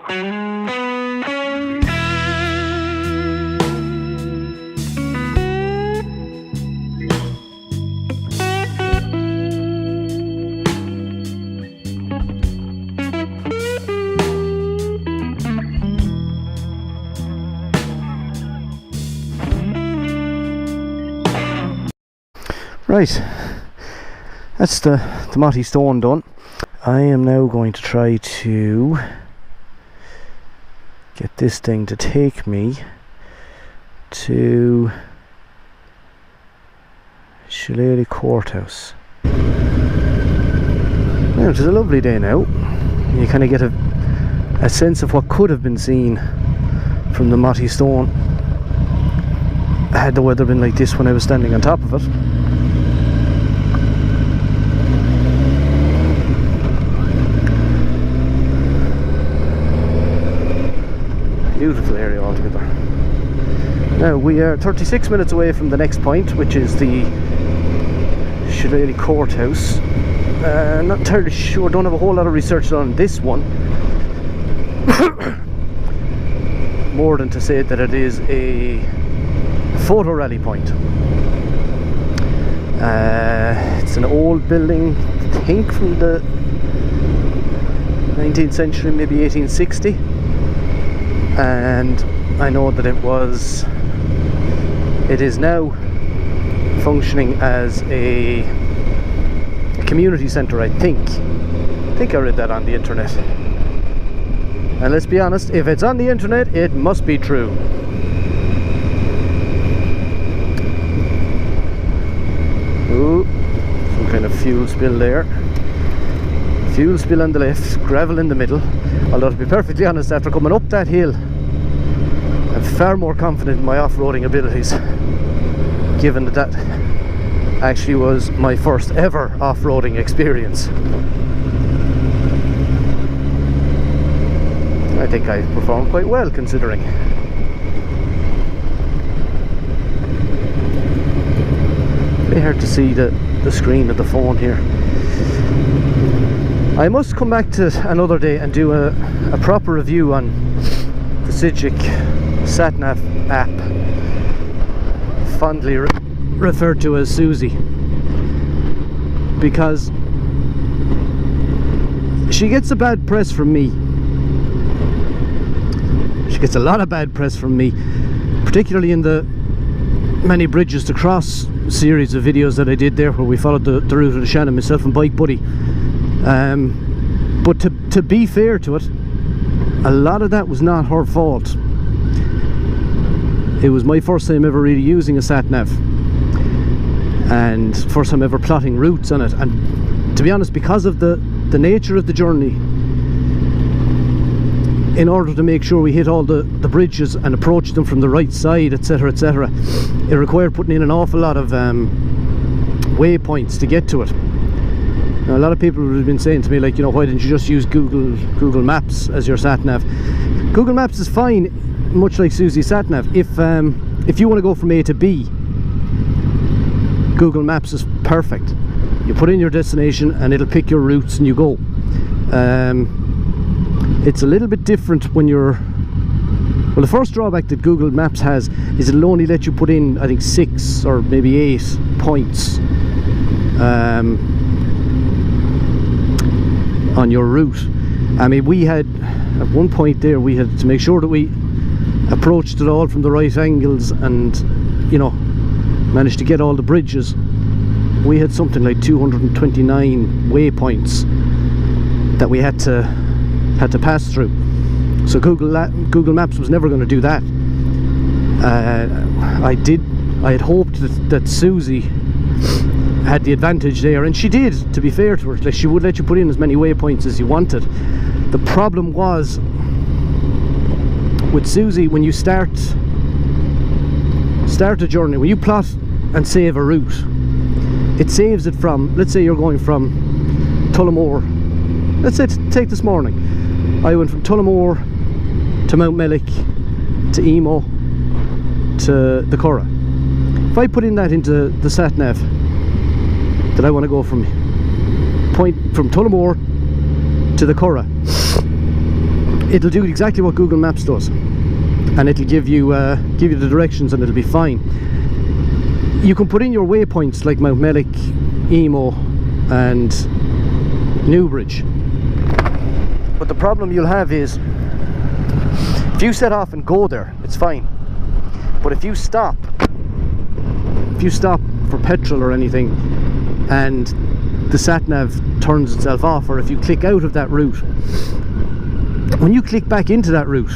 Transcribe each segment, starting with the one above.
Right, that's the Mottee Stone done. I am now going to try to get this thing to take me to Shillelagh Courthouse. Well, it is a lovely day now. You kind of get a sense of what could have been seen from the Mottee Stone had the weather been like this when I was standing on top of it. Beautiful area altogether. Now we are 36 minutes away from the next point, which is the Shillelagh Courthouse. Not entirely sure, don't have a whole lot of research on this one. More than to say that it is a photo rally point. It's an old building, I think from the 19th century, maybe 1860. And I know that it is now functioning as a community centre, I think I read that on the internet. And let's be honest, if it's on the internet, it must be true. Ooh, some kind of fuel spill there. Fuel spill on the left, gravel in the middle. Although to be perfectly honest, after coming up that hill, I'm far more confident in my off-roading abilities, given that actually was my first ever off-roading experience. I think I performed quite well, considering. Very hard to see the screen of the phone here. I must come back to another day and do a proper review on the Sygic Sat Nav app, fondly referred to as Susie, because she gets a bad press from me. She gets a lot of bad press from me, particularly in the many bridges to cross series of videos that I did there, where we followed the route of the Shannon, myself and Bike Buddy. But to be fair to it, a lot of that was not her fault. It was my first time ever really using a sat nav, and first time ever plotting routes on it. And to be honest, because of the nature of the journey, in order to make sure we hit all the bridges and approach them from the right side, etc., etc., it required putting in an awful lot of waypoints to get to it. Now, a lot of people have been saying to me, like, you know, why didn't you just use Google Maps as your sat nav? Google Maps is fine, much like Susie's sat nav. If you want to go from A to B, Google Maps is perfect. You put in your destination and it'll pick your routes and you go. It's a little bit different when you're... Well, the first drawback that Google Maps has is it'll only let you put in, I think, 6 or maybe 8 points on your route. I mean, we had, at one point there, we had to make sure that we approached it all from the right angles and, you know, managed to get all the bridges. We had something like 229 waypoints that we had to pass through. So Google Maps was never going to do that. I had hoped that Susie had the advantage there, and she did, to be fair to her. Like, she would let you put in as many waypoints as you wanted. The problem was with Susie, when you start a journey, when you plot and save a route, it saves it from, let's say you're going from Tullamore. Let's say, take this morning, I went from Tullamore to Mount Mellick to Emo to the Curragh. If I put in that into the sat nav, that I want to go from Tullamore to the Curragh, it'll do exactly what Google Maps does, and it'll give you the directions, and it'll be fine. You can put in your waypoints like Mount Mellick, Emo and Newbridge, but the problem you'll have is if you set off and go there, it's fine, but if you stop for petrol or anything and the sat nav turns itself off, or if you click out of that route, when you click back into that route,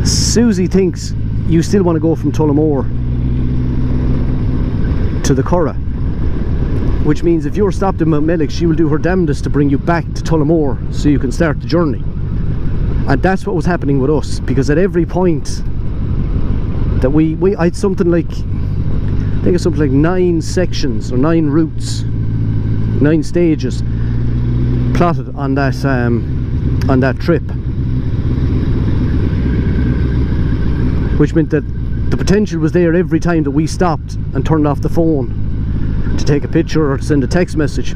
Susie thinks you still want to go from Tullamore to the Curragh, which means if you're stopped in Mount Mellick, she will do her damnedest to bring you back to Tullamore so you can start the journey. And that's what was happening with us, because at every point that I had something like, I think it's something like 9 sections or 9 routes, 9 stages plotted on that trip, which meant that the potential was there every time that we stopped and turned off the phone to take a picture or to send a text message,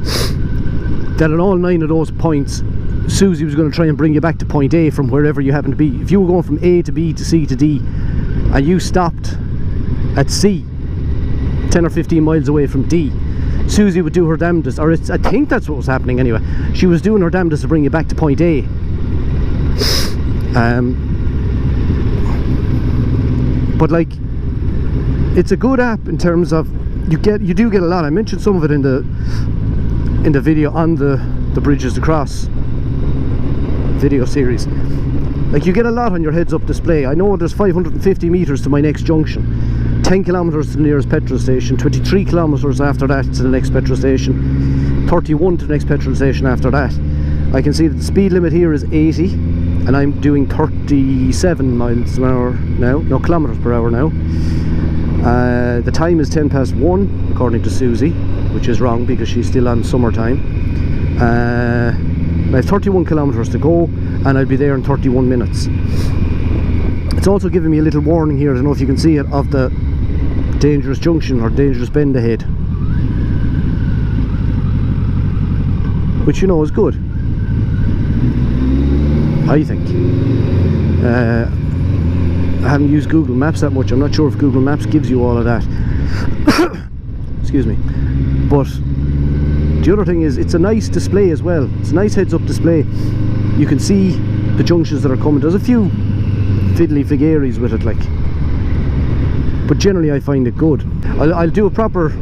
that at all 9 of those points Susie was going to try and bring you back to point A from wherever you happen to be. If you were going from A to B to C to D and you stopped at C 10 or 15 miles away from D, Susie would do her damnedest, or I think that's what was happening anyway, she was doing her damnedest to bring you back to point A. But like, it's a good app in terms of you do get a lot. I mentioned some of it in the video on the Bridges Across video series. Like, you get a lot on your heads up display. I know there's 550 meters to my next junction, 10 kilometers to the nearest petrol station, 23 kilometers after that to the next petrol station, 31 to the next petrol station after that. I can see that the speed limit here is 80 and I'm doing 37 miles an hour now, no, kilometers per hour now. The time is 1:10 according to Susie, which is wrong because she's still on summertime. I have 31 kilometers to go and I'll be there in 31 minutes. It's also giving me a little warning here, I don't know if you can see it, of the dangerous junction or dangerous bend ahead, which, you know, is good, I think. I haven't used Google Maps that much. I'm not sure if Google Maps gives you all of that. Excuse me. But the other thing is, it's a nice display as well. It's a nice heads-up display. You can see the junctions that are coming. There's a few fiddly figaries with it, like, but generally I find it good. I'll do a proper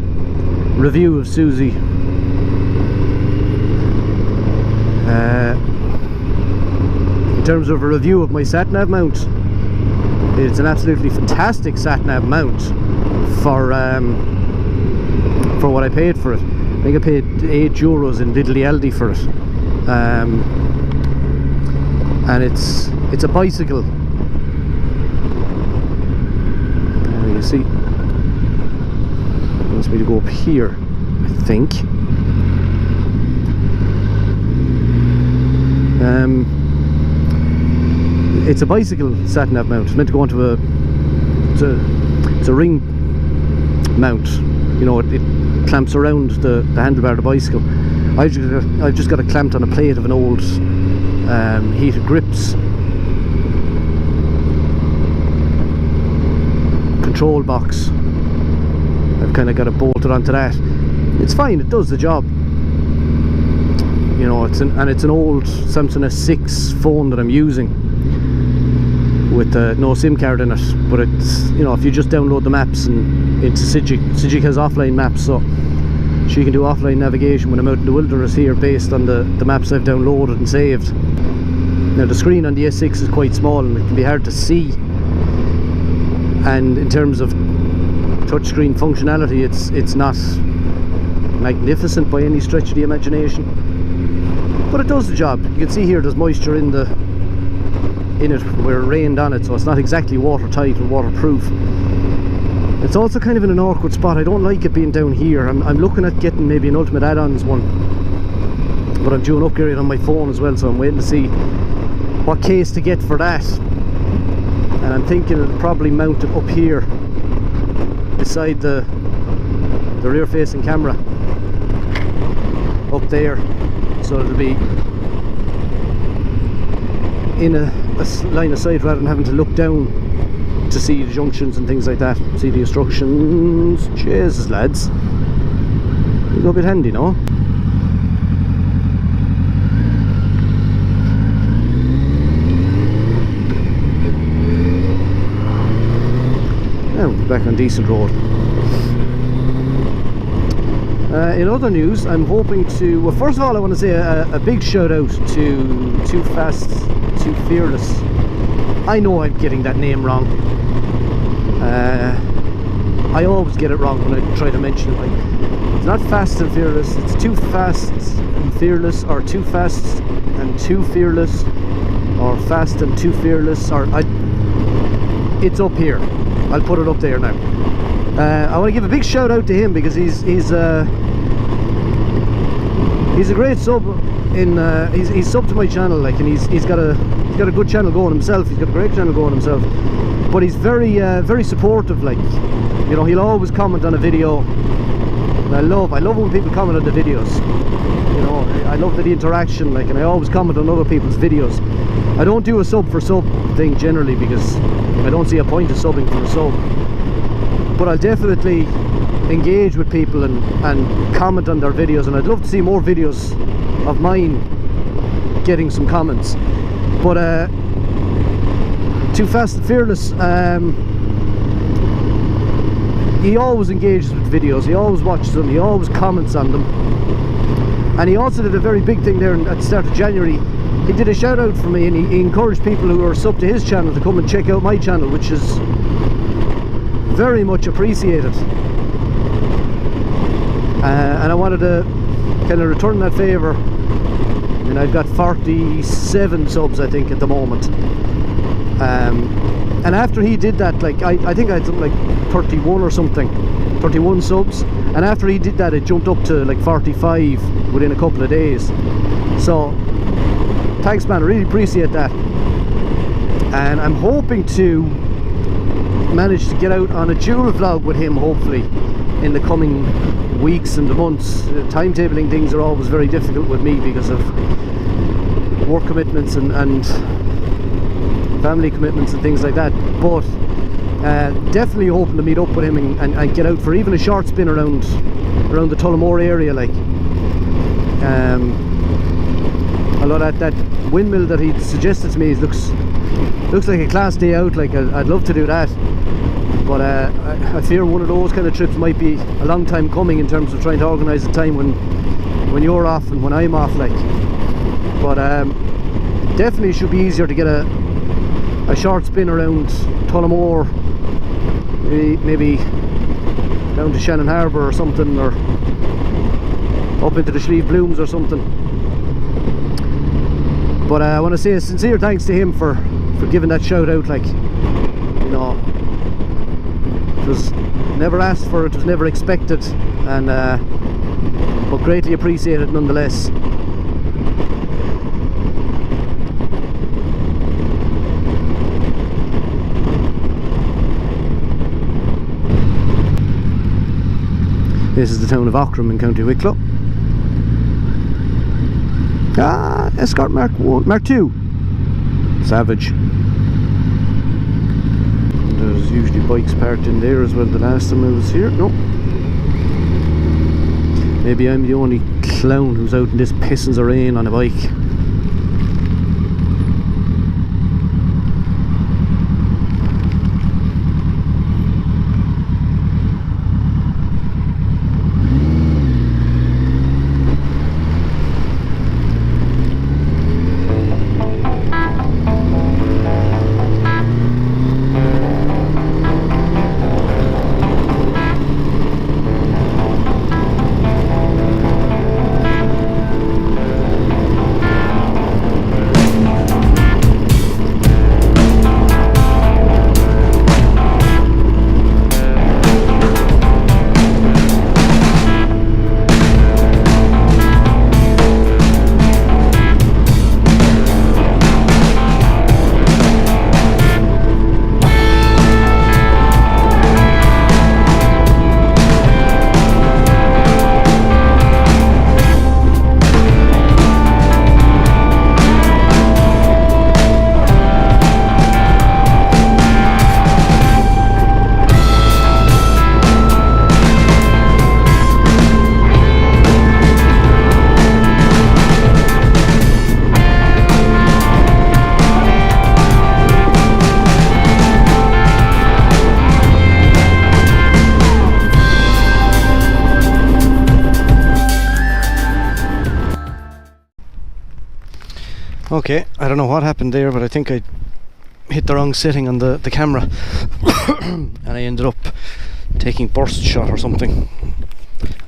review of Susie. In terms of a review of my sat nav mount, it's an absolutely fantastic sat nav mount for what I paid for it. I think I paid €8 in Diddley Aldi for it, and it's a bicycle. You see, it wants me to go up here, I think. It's a bicycle sat nav mount. It's meant to go onto it's a ring mount. You know, it clamps around the handlebar of the bicycle. I've just got it clamped on a plate of an old heated grips control box. I've kind of got it bolted onto that. It's fine, it does the job. You know, it's an old Samsung S6 phone that I'm using with no SIM card in it, but it's, you know, if you just download the maps and into Sygic has offline maps, so she can do offline navigation when I'm out in the wilderness here based on the maps I've downloaded and saved. Now the screen on the S6 is quite small and it can be hard to see, and in terms of touchscreen functionality, it's not magnificent by any stretch of the imagination, but it does the job. You can see here there's moisture in it where it rained on it, so it's not exactly watertight or waterproof. It's also kind of in an awkward spot. I don't like it being down here. I'm looking at getting maybe an Ultimate Add-ons one, but I'm due an upgrade on my phone as well, so I'm waiting to see what case to get for that. And I'm thinking it'll probably mount it up here beside the rear facing camera up there, so it'll be in a line of sight rather than having to look down to see the junctions and things like that, see the instructions. Jesus, lads, you go a bit handy, no? Now we're back on decent road. In other news, I'm hoping to, well, first of all I want to say a big shout out to Too Fast, Too Fearless. I know I'm getting that name wrong. I always get it wrong when I try to mention it. Like, it's not Fast and Fearless, it's Too Fast and Fearless, or Too Fast and Too Fearless, or Fast and Too Fearless, or it's up here. I'll put it up there now. I want to give a big shout out to him because he's a great sub in he's sub to my channel, like, and he's got a good channel going himself. He's got a great channel going himself, but he's very supportive, like, you know, he'll always comment on a video. And I love when people comment on the videos, you know. I love the interaction, like, and I always comment on other people's videos. I don't do a sub for sub thing generally because I don't see a point of subbing for a sub, but I'll definitely engage with people and comment on their videos, and I'd love to see more videos of mine getting some comments. But Too Fast and Fearless, he always engages with videos, he always watches them, he always comments on them, and he also did a very big thing there at the start of January. He did a shout out for me, and he encouraged people who are sub to his channel to come and check out my channel, which is very much appreciated. And I wanted to kind of return that favour. And I've got 47 subs, I think, at the moment. And after he did that, like, I think I had something like 31 or something, 31 subs. And after he did that, it jumped up to like 45 within a couple of days. So thanks, man, I really appreciate that. And I'm hoping to manage to get out on a dual vlog with him, hopefully, in the coming weeks and the months. Timetabling things are always very difficult with me because of work commitments and family commitments and things like that, but definitely hoping to meet up with him and get out for even a short spin around the Tullamore area, like. Although that windmill that he suggested to me looks like a class day out, like, I'd love to do that, but I fear one of those kind of trips might be a long time coming in terms of trying to organise a time when you're off and when I'm off, like. But definitely should be easier to get a short spin around Tullamore, maybe down to Shannon Harbour or something, or up into the Shillelagh Blooms or something. But I want to say a sincere thanks to him for giving that shout out, like, you know, it was never asked for, it was never expected, and but greatly appreciated nonetheless. This is the town of Aughrim in County Wicklow. Escort Mark 1, Mark 2. Savage. There's usually bikes parked in there as well. The last time I was here, no. Maybe I'm the only clown who's out in this pissing of rain on a bike. Okay, I don't know what happened there, but I think I hit the wrong setting on the camera and I ended up taking burst shot or something.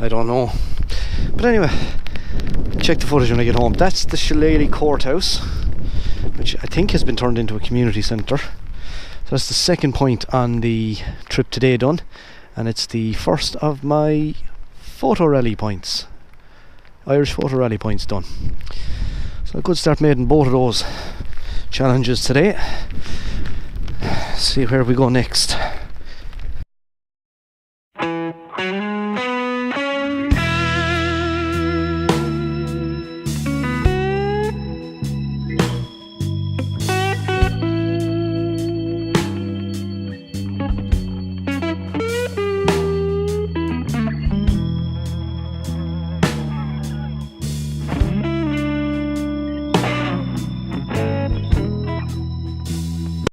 I don't know. But anyway, check the footage when I get home. That's the Shillelagh Courthouse, which I think has been turned into a community centre. So that's the second point on the trip today done, and it's the first of my photo rally points, Irish photo rally points done. So a good start made in both of those challenges today. See where we go next.